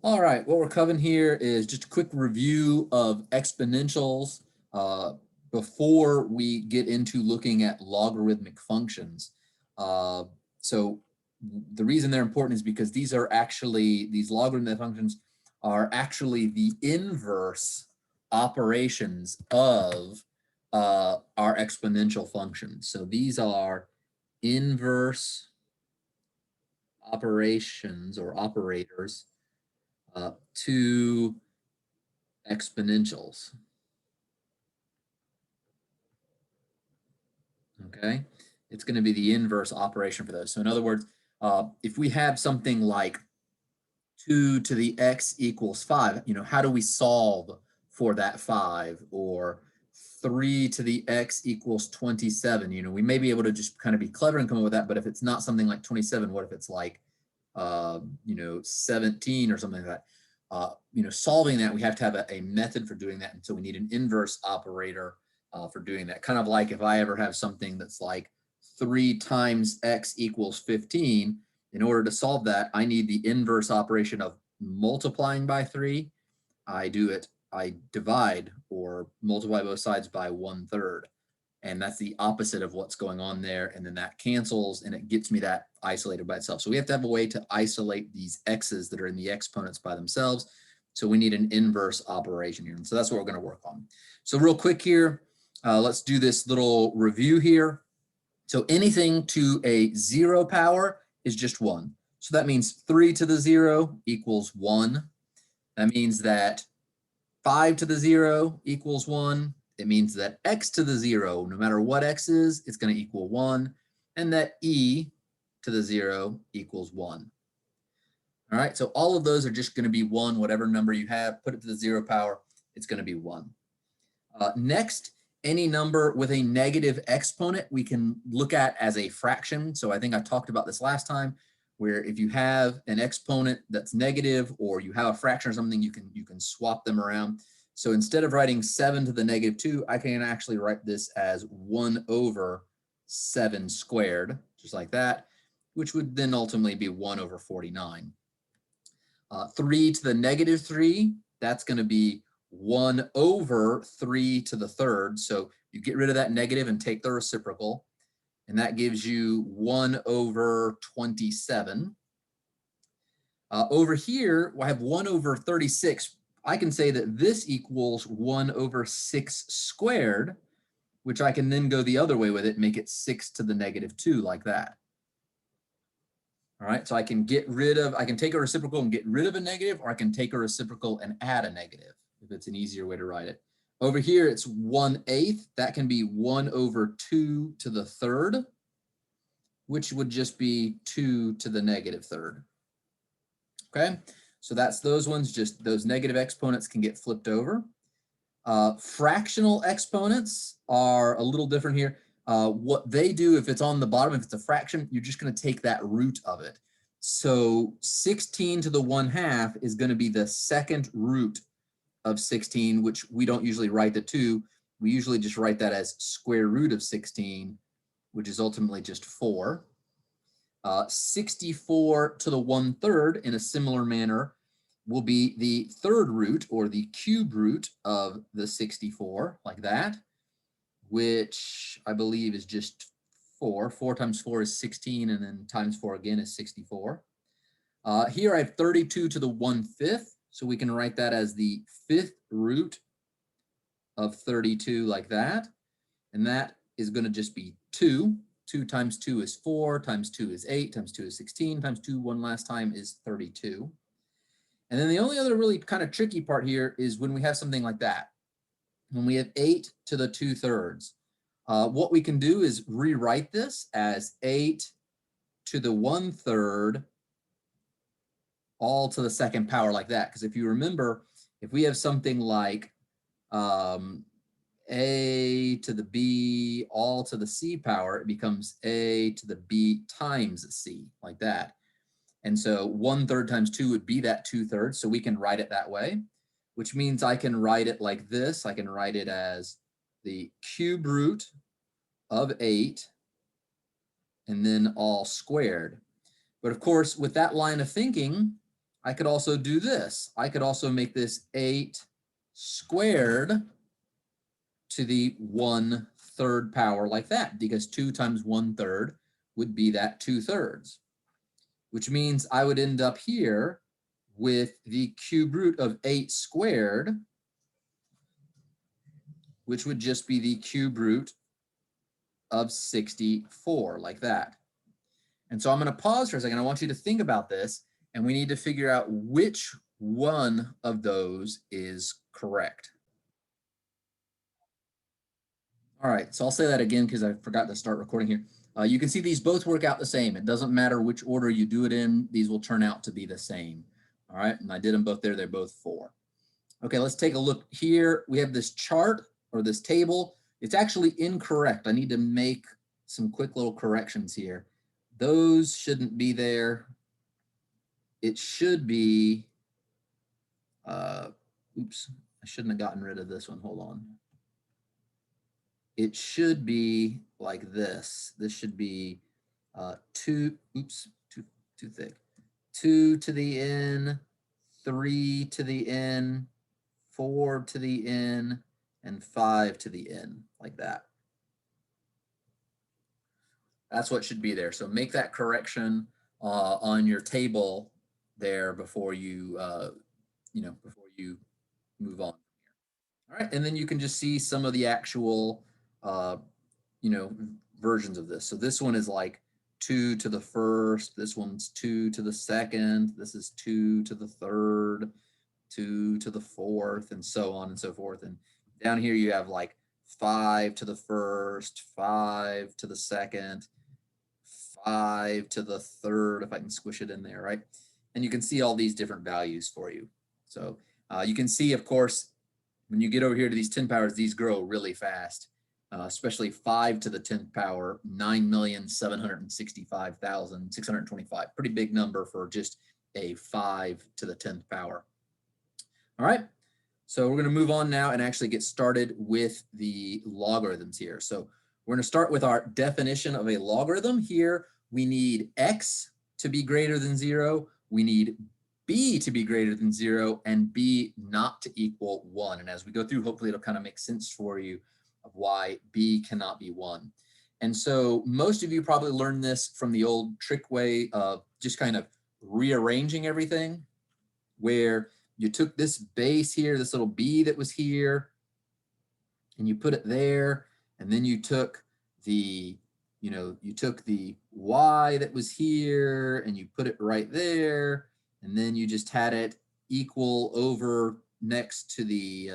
All right, what we're covering here is just a quick review of exponentials before we get into looking at logarithmic functions. Uh, so the reason they're important is because these logarithmic functions are actually the inverse operations of our exponential functions. So these are inverse operations or operators to exponentials. Okay, it's going to be the inverse operation for those. So in other words, if we have something like 2 to the x equals 5, how do we solve for that 5? Or 3 to the x equals 27? We may be able to just kind of be clever and come up with that, but if it's not something like 27, what if it's like 17 or something like that? Solving that, we have to have a method for doing that, and so we need an inverse operator for doing that. Kind of like if I ever have something that's like 3 times x equals 15, in order to solve that, I need the inverse operation of multiplying by 3. I divide or multiply both sides by 1/3. And that's the opposite of what's going on there. And then that cancels and it gets me that isolated by itself. So we have to have a way to isolate these x's that are in the exponents by themselves. So we need an inverse operation here. And so that's what we're going to work on. So real quick here, let's do this little review here. So anything to a 0 power is just 1. So that means 3 to the 0 equals 1. That means that 5 to the 0 equals 1. It means that x to the 0, no matter what x is, it's going to equal 1. And that e to the 0 equals 1. All right, so all of those are just going to be 1. Whatever number you have, put it to the 0 power, it's going to be 1. Next, any number with a negative exponent we can look at as a fraction. So I think I talked about this last time, where if you have an exponent that's negative or you have a fraction or something, you can swap them around. So instead of writing 7 to the negative 2, I can actually write this as 1 over 7 squared, just like that, which would then ultimately be 1 over 49. 3 to the negative 3, that's going to be 1 over 3 to the third. So you get rid of that negative and take the reciprocal. And that gives you 1 over 27. Over here, I have 1 over 36. I can say that this equals 1 over 6 squared, which I can then go the other way with it, make it 6 to the negative 2 like that. All right, so I can take a reciprocal and get rid of a negative, or I can take a reciprocal and add a negative, if it's an easier way to write it. Over here, it's 1/8. That can be 1 over 2 to the third, which would just be 2 to the negative third. Okay, so that's those ones, just those negative exponents can get flipped over. Fractional exponents are a little different here. What they do, if it's on the bottom, if it's a fraction, you're just going to take that root of it. So 16 to the 1/2 is going to be the second root of 16, which we don't usually write the 2. We usually just write that as square root of 16, which is ultimately just 4. 64 to the 1/3 in a similar manner will be the third root, or the cube root of the 64, like that, which I believe is just 4. 4 times 4 is 16, and then times 4 again is 64. Here I have 32 to the 1/5, so we can write that as the fifth root of 32, like that, and that is going to just be 2. 2 times 2 is 4, times 2 is 8, times 2 is 16, times 2 one last time is 32. And then the only other really kind of tricky part here is when we have something like that. When we have 8 to the 2/3, what we can do is rewrite this as 8 to the 1/3 all to the second power, like that. Because if you remember, if we have something like a to the b all to the c power, it becomes a to the b times c, like that. And so 1/3 times 2 would be that 2/3. So we can write it that way, which means I can write it like this. I can write it as the cube root of 8 and then all squared. But of course, with that line of thinking, I could also do this. I could also make this 8 squared to the 1/3 power like that, because 2 times 1/3 would be that 2/3, which means I would end up here with the cube root of 8 squared, which would just be the cube root of 64, like that. And so I'm going to pause for a second. I want you to think about this, and we need to figure out which one of those is correct. All right, so I'll say that again because I forgot to start recording here. You can see these both work out the same. It doesn't matter which order you do it in, these will turn out to be the same. All right, and I did them both there, they're both 4. Okay, let's take a look here. We have this chart or this table. It's actually incorrect. I need to make some quick little corrections here. Those shouldn't be there. It should be, oops, I shouldn't have gotten rid of this one, hold on. It should be like this. This should be 2, oops, too thick. 2 to the n, 3 to the n, 4 to the n, and 5 to the n, like that. That's what should be there. So make that correction on your table there before you, before you move on. All right, and then you can just see some of the actual, versions of this. So this one is like 2 to the first, this one's 2 to the second, this is 2 to the third, 2 to the fourth, and so on and so forth. And down here you have like 5 to the first, 5 to the second, 5 to the third, if I can squish it in there, right? And you can see all these different values for you. So you can see, of course, when you get over here to these 10 powers, these grow really fast, especially 5 to the 10th power, 9,765,625. Pretty big number for just a 5 to the 10th power. All right, so we're going to move on now and actually get started with the logarithms here. So we're going to start with our definition of a logarithm. Here we need x to be greater than 0. We need b to be greater than 0 and b not to equal 1. And as we go through, hopefully it'll kind of make sense for you of why b cannot be 1. And so most of you probably learned this from the old trick way of just kind of rearranging everything, where you took this base here, this little b that was here, and you put it there, and then you took the y that was here and you put it right there, and then you just had it equal over next to the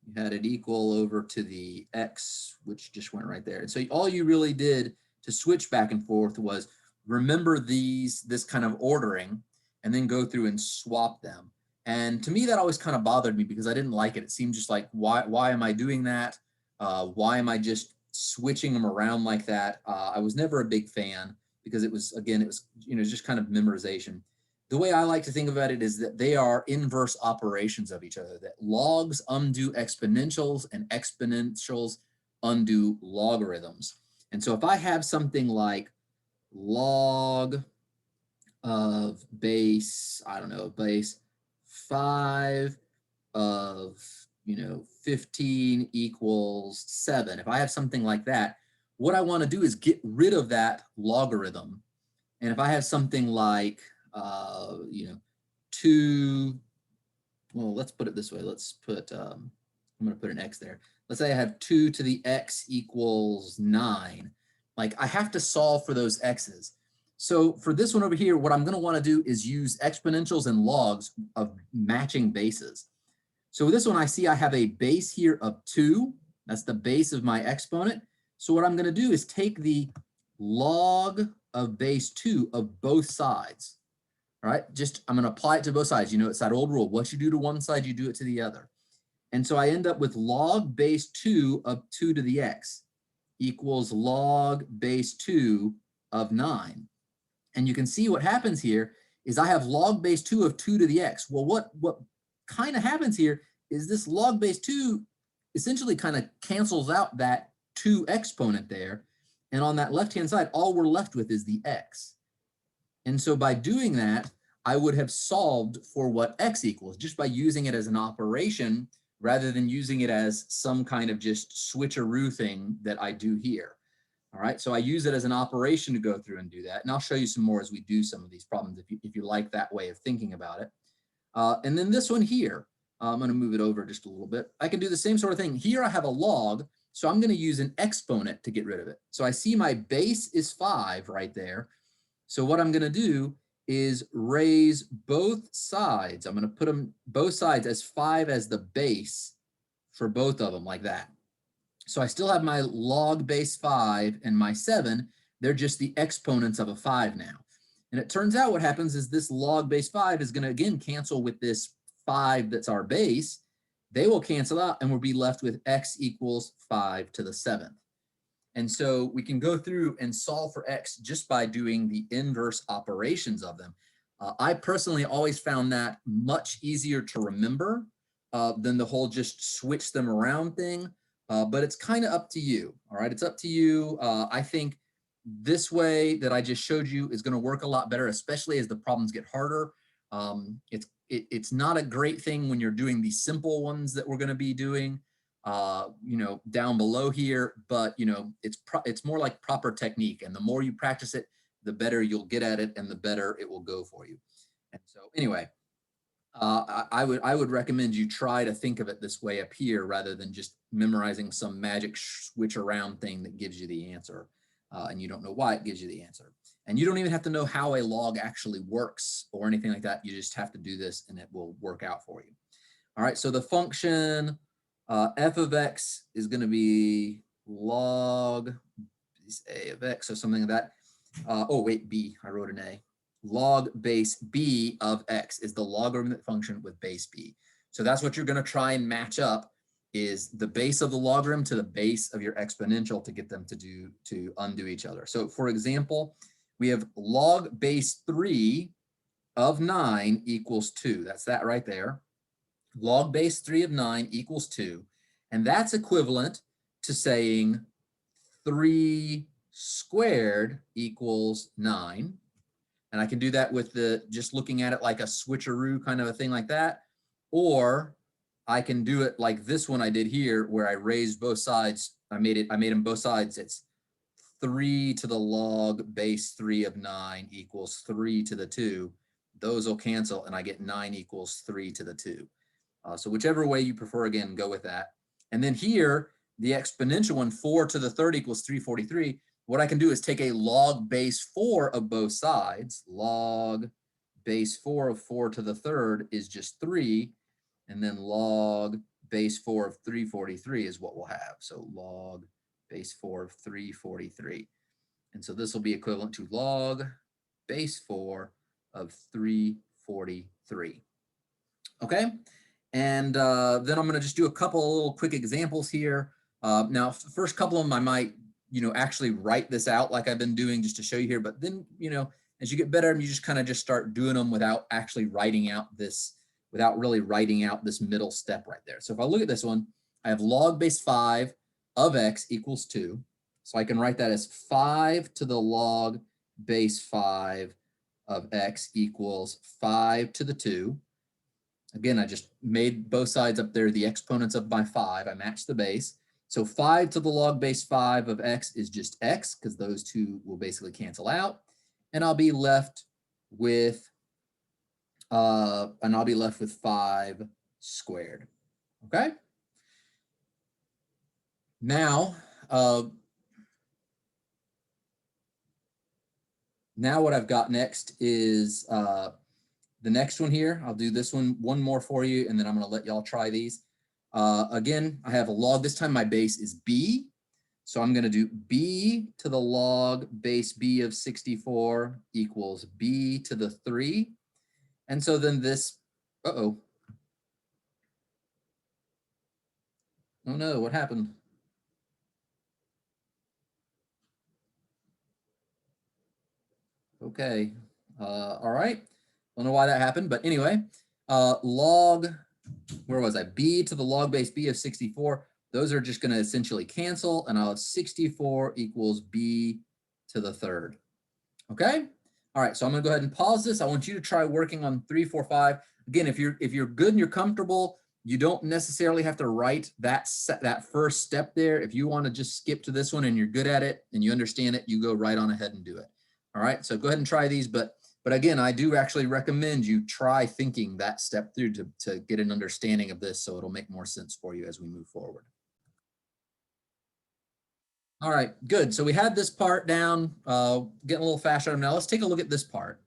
you had it equal over to the x, which just went right there. And so all you really did to switch back and forth was remember this kind of ordering and then go through and swap them. And to me, that always kind of bothered me because I didn't like it. It seemed just like, why am I doing that? Why am I just switching them around like that? I was never a big fan because it was just kind of memorization. The way I like to think about it is that they are inverse operations of each other, that logs undo exponentials and exponentials undo logarithms. And so if I have something like log of base, base 5 of 15 equals 7. If I have something like that, what I want to do is get rid of that logarithm. And if I have something like 2, well, let's put it this way. Let's put I'm going to put an x there. Let's say I have 2 to the x equals 9. Like, I have to solve for those x's. So for this one over here, what I'm going to want to do is use exponentials and logs of matching bases. So with this one, I see I have a base here of 2. That's the base of my exponent. So what I'm going to do is take the log of base 2 of both sides. All right, I'm going to apply it to both sides. It's that old rule. What you do to one side, you do it to the other. And so I end up with log base 2 of 2 to the x equals log base 2 of 9. And you can see what happens here is I have log base 2 of 2 to the x. Well, what kind of happens here is this log base 2 essentially kind of cancels out that 2 exponent there. And on that left-hand side, all we're left with is the x. And so by doing that, I would have solved for what x equals just by using it as an operation rather than using it as some kind of just switcheroo thing that I do here. All right, so I use it as an operation to go through and do that. And I'll show you some more as we do some of these problems if you like that way of thinking about it. And then this one here, I'm going to move it over just a little bit. I can do the same sort of thing. Here I have a log, so I'm going to use an exponent to get rid of it. So I see my base is 5 right there. So what I'm going to do is raise both sides. I'm going to put them both sides as 5 as the base for both of them like that. So I still have my log base 5 and my 7. They're just the exponents of a 5 now. And it turns out what happens is this log base 5 is going to, again, cancel with this 5 that's our base. They will cancel out, and we'll be left with x equals 5 to the 7th. And so we can go through and solve for x just by doing the inverse operations of them. I personally always found that much easier to remember than the whole just switch them around thing. But it's kind of up to you. All right, it's up to you. I think this way that I just showed you is going to work a lot better, especially as the problems get harder. It's not a great thing when you're doing the simple ones that we're going to be doing, down below here, but it's more like proper technique, and the more you practice it, the better you'll get at it, and the better it will go for you. And so anyway, I would recommend you try to think of it this way up here rather than just memorizing some magic switch around thing that gives you the answer, and you don't know why it gives you the answer. And you don't even have to know how a log actually works or anything like that. You just have to do this and it will work out for you. All right, so the function f of x is going to be log a of x or something like that. Oh, wait, b, I wrote an a. Log base b of x is the logarithmic function with base b. So that's what you're going to try and match up, is the base of the logarithm to the base of your exponential to get them to undo each other. So for example, we have log base 3 of 9 equals 2. That's that right there. Log base 3 of 9 equals 2. And that's equivalent to saying 3 squared equals 9. And I can do that with just looking at it like a switcheroo kind of a thing like that. Or I can do it like this one I did here, where I raised both sides. I made them both sides. It's 3 to the log base 3 of 9 equals 3 to the 2. Those will cancel, and I get 9 equals 3 to the 2. So whichever way you prefer, again, go with that. And then here, the exponential one, 4 to the 3rd equals 343. What I can do is take a log base 4 of both sides. Log base 4 of 4 to the 3rd is just 3. And then log base 4 of 343 is what we'll have. So log base 4 of 343. And so this will be equivalent to log base 4 of 343. Okay? And then I'm going to just do a couple of little quick examples here. Now, first couple of them I might, actually write this out like I've been doing just to show you here. But then, as you get better, you just kind of just start doing them without actually writing out this, without really writing out this middle step right there. So if I look at this one, I have log base 5 of x equals 2. So I can write that as 5 to the log base 5 of x equals 5 to the 2. Again, I just made both sides up there the exponents of my 5. I matched the base. So 5 to the log base 5 of x is just x, because those two will basically cancel out. And I'll be left with 5 squared. Okay? Now, what I've got next is the next one here. I'll do this one more for you, and then I'm going to let y'all try these. Again, I have a log. This time my base is b. So I'm going to do b to the log base b of 64 equals b to the 3. And so then this, oh no, what happened? Okay, all right. Don't know why that happened, but anyway, log, where was I? B to the log base b of 64. Those are just going to essentially cancel, and I'll have 64 equals b to the 3rd. Okay, All right, so I'm gonna go ahead and pause this. I want you to try working on 3, 4, 5. Again, if you're good and you're comfortable, you don't necessarily have to write that first step there. If you want to just skip to this one and you're good at it and you understand it, you go right on ahead and do it. All right, so go ahead and try these, but again, I do actually recommend you try thinking that step through to get an understanding of this, so it'll make more sense for you as we move forward. All right, good. So we had this part down, getting a little faster. Now let's take a look at this part.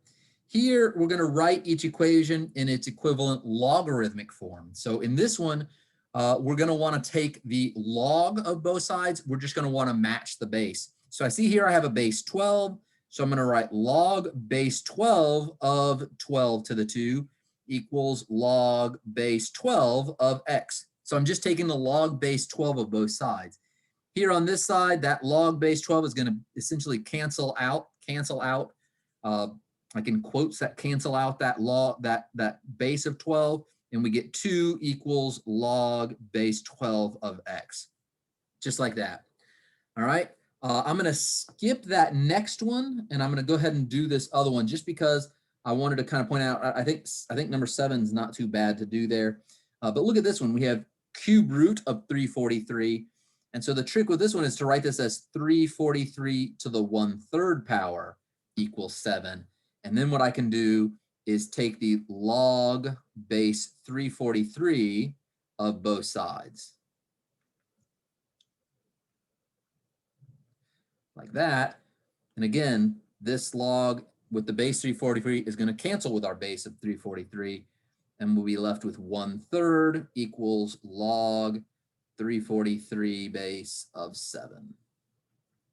Here, we're going to write each equation in its equivalent logarithmic form. So in this one, we're going to want to take the log of both sides. We're just going to want to match the base. So I see here I have a base 12. So I'm going to write log base 12 of 12 to the 2 equals log base 12 of x. So I'm just taking the log base 12 of both sides. Here on this side, that log base 12 is going to essentially cancel out. Like in quotes, that cancel out that log, that base of 12, and we get 2 equals log base 12 of x, just like that. All right, I'm going to skip that next one, and I'm going to go ahead and do this other one just because I wanted to kind of point out, I think number 7 is not too bad to do there. But look at this one. We have cube root of 343. And so the trick with this one is to write this as 343 to the 1/3 power equals 7. And then what I can do is take the log base 343 of both sides. Like that. And again, this log with the base 343 is going to cancel with our base of 343. And we'll be left with 1/3 equals log 343 base of 7.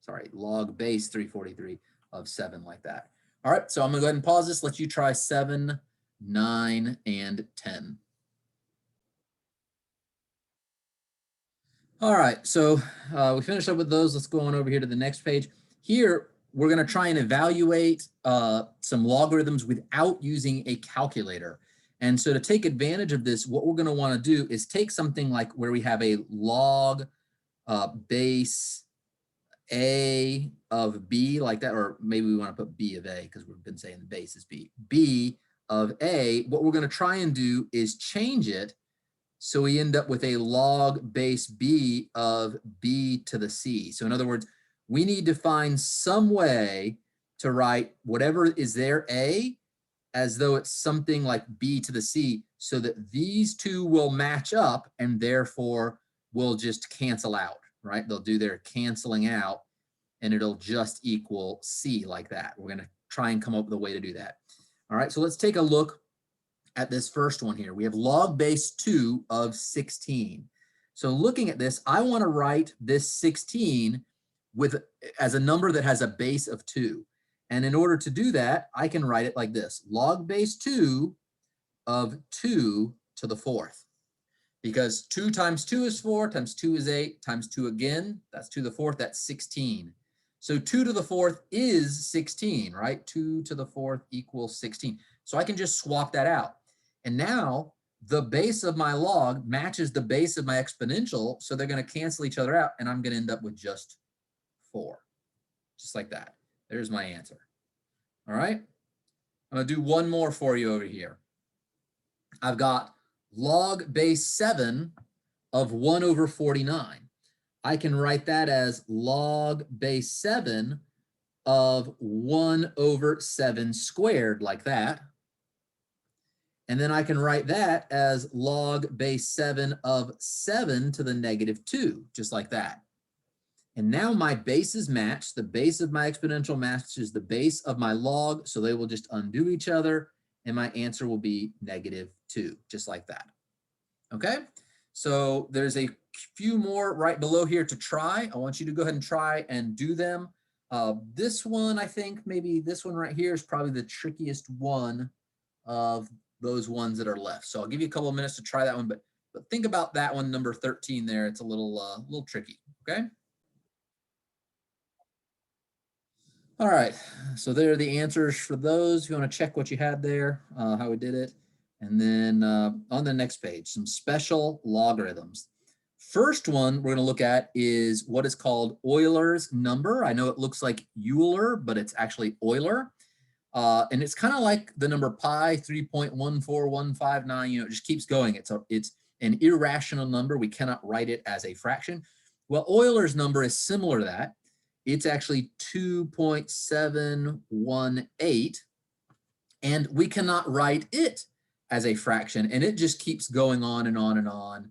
Sorry, log base 343 of 7, like that. All right, so I'm going to go ahead and pause this. Let you try 7, 9, and 10. All right, so we finished up with those. Let's go on over here to the next page. Here, we're going to try and evaluate some logarithms without using a calculator. And so to take advantage of this, what we're going to want to do is take something like where we have a log base a of b, like that, or maybe we want to put b of a because we've been saying the base is b. B of a, what we're going to try and do is change it so we end up with a log base b of b to the c. So in other words, we need to find some way to write whatever is there, a, as though it's something like b to the c, so that these two will match up and therefore will just cancel out, right? They'll do their canceling out and it'll just equal c, like that. We're going to try and come up with a way to do that. All right, so let's take a look at this first one here. We have log base 2 of 16. So looking at this, I want to write this 16 as a number that has a base of 2. And in order to do that, I can write it like this: log base 2 of 2 to the 4th. Because 2 times 2 is 4, times 2 is 8, times 2 again, that's 2 to the 4th, that's 16. So 2 to the 4th is 16, right? 2 to the 4th equals 16. So I can just swap that out. And now the base of my log matches the base of my exponential, so they're going to cancel each other out, and I'm going to end up with just 4, just like that. There's my answer. All right. I'm going to do one more for you over here. I've got log base 7 of 1 over 49. I can write that as log base 7 of 1 over 7 squared, like that. And then I can write that as log base 7 of 7 to the negative 2, just like that. And now my bases match. The base of my exponential matches the base of my log, so they will just undo each other, and my answer will be -2, just like that. Okay, so there's a few more right below here to try. I want you to go ahead and try and do them. This one, I think maybe this one right here is probably the trickiest one of those ones that are left. So I'll give you a couple of minutes to try that one, but think about that one, number 13 there. It's a little tricky, okay? All right, so there are the answers for those. If you want to check what you had there, how we did it. And then on the next page, some special logarithms. First one we're going to look at is what is called Euler's number. I know it looks like Euler, but it's actually Euler. And it's kind of like the number pi, 3.14159, you know, it just keeps going. It's an irrational number. We cannot write it as a fraction. Well, Euler's number is similar to that. It's actually 2.718, and we cannot write it as a fraction, and it just keeps going on and on and on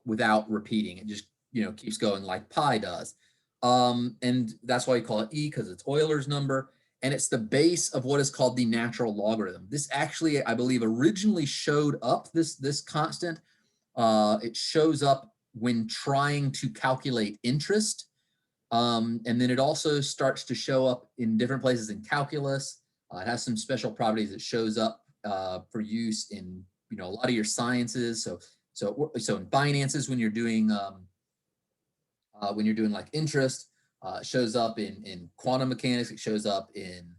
without repeating. It just, you know, keeps going like pi does. And that's why we call it E, because it's Euler's number, and it's the base of what is called the natural logarithm. This actually, I believe, originally showed up, this constant. It shows up when trying to calculate interest. And then it also starts to show up in different places in calculus. It has some special properties. It shows up for use in, you know, a lot of your sciences. So in finances, when you're doing like interest, it shows up in quantum mechanics. It shows up in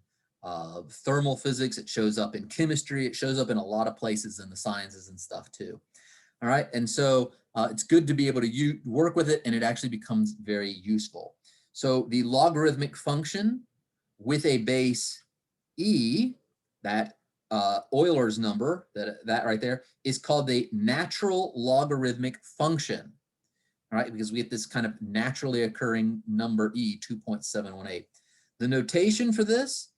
thermal physics. It shows up in chemistry. It shows up in a lot of places in the sciences and stuff too. All right, and so it's good to be able to work with it, and it actually becomes very useful. So the logarithmic function with a base e, that Euler's number, that right there, is called the natural logarithmic function. All right, because we get this kind of naturally occurring number e, 2.718. The notation for this,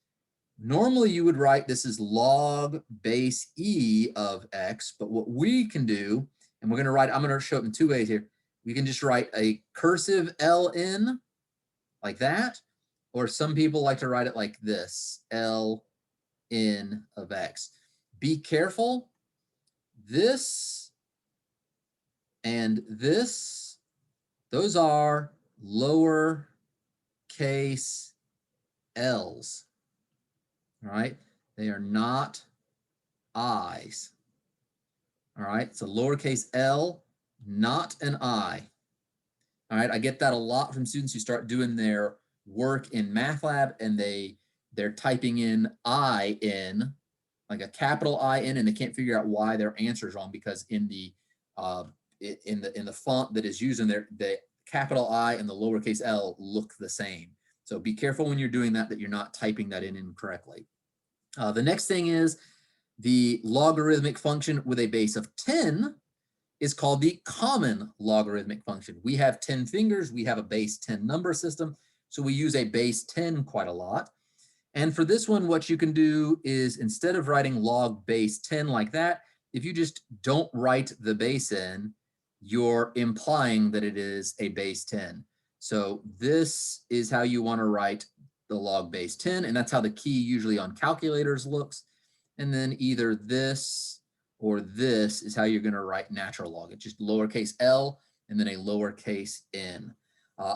normally you would write this as log base e of x, but what we can do, and we're going to write, I'm going to show it in two ways here. We can just write a cursive ln like that, or some people like to write it like this, ln of x. Be careful, this and this, those are lower case l's. All right, they are not i's. All right, it's a lowercase l, not an I. All right, I get that a lot from students who start doing their work in math lab, and they're typing in I in, like a capital I in, and they can't figure out why their answer is wrong, because in the font that is used in there, the capital I and the lowercase l look the same. So be careful when you're doing that, that you're not typing that in incorrectly. The next thing is the logarithmic function with a base of 10 is called the common logarithmic function. We have 10 fingers, we have a base 10 number system, so we use a base 10 quite a lot. And for this one, what you can do is, instead of writing log base 10 like that, if you just don't write the base in, you're implying that it is a base 10. So this is how you want to write the log base 10, and that's how the key usually on calculators looks. And then either this or this is how you're going to write natural log. It's just lowercase l and then a lowercase n.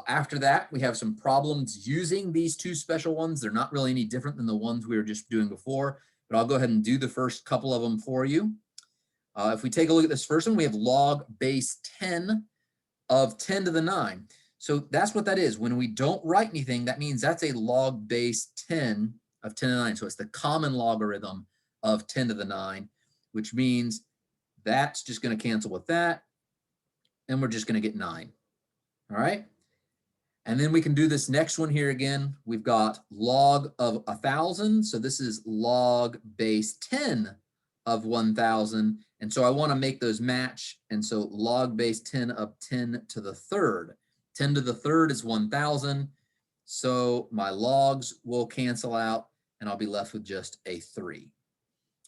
After that, we have some problems using these two special ones. They're not really any different than the ones we were just doing before, but I'll go ahead and do the first couple of them for you. If we take a look at this first one, we have log base 10 of 10 to the 9. So that's what that is. When we don't write anything, that means that's a log base 10 of 10 to the 9. So it's the common logarithm of 10 to the 9, which means that's just going to cancel with that, and we're just going to get 9. All right. And then we can do this next one here again. We've got log of 1,000. So this is log base 10 of 1,000. And so I want to make those match. And so log base 10 of 10 to the third. 10 to the third is 1,000. So my logs will cancel out, and I'll be left with just a 3.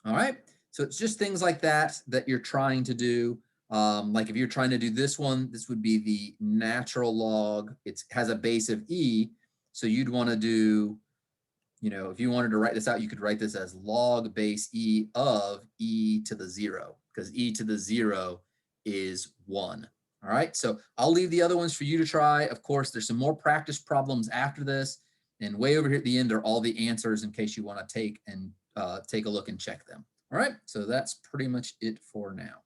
All right. So it's just things like that that you're trying to do. Like if you're trying to do this one, this would be the natural log. It has a base of e. So you'd want to do, you know, if you wanted to write this out, you could write this as log base e of e to the 0, because e to the 0 is 1. All right. So I'll leave the other ones for you to try. Of course, there's some more practice problems after this. And way over here at the end are all the answers in case you want to take a look and check them. All right. So that's pretty much it for now.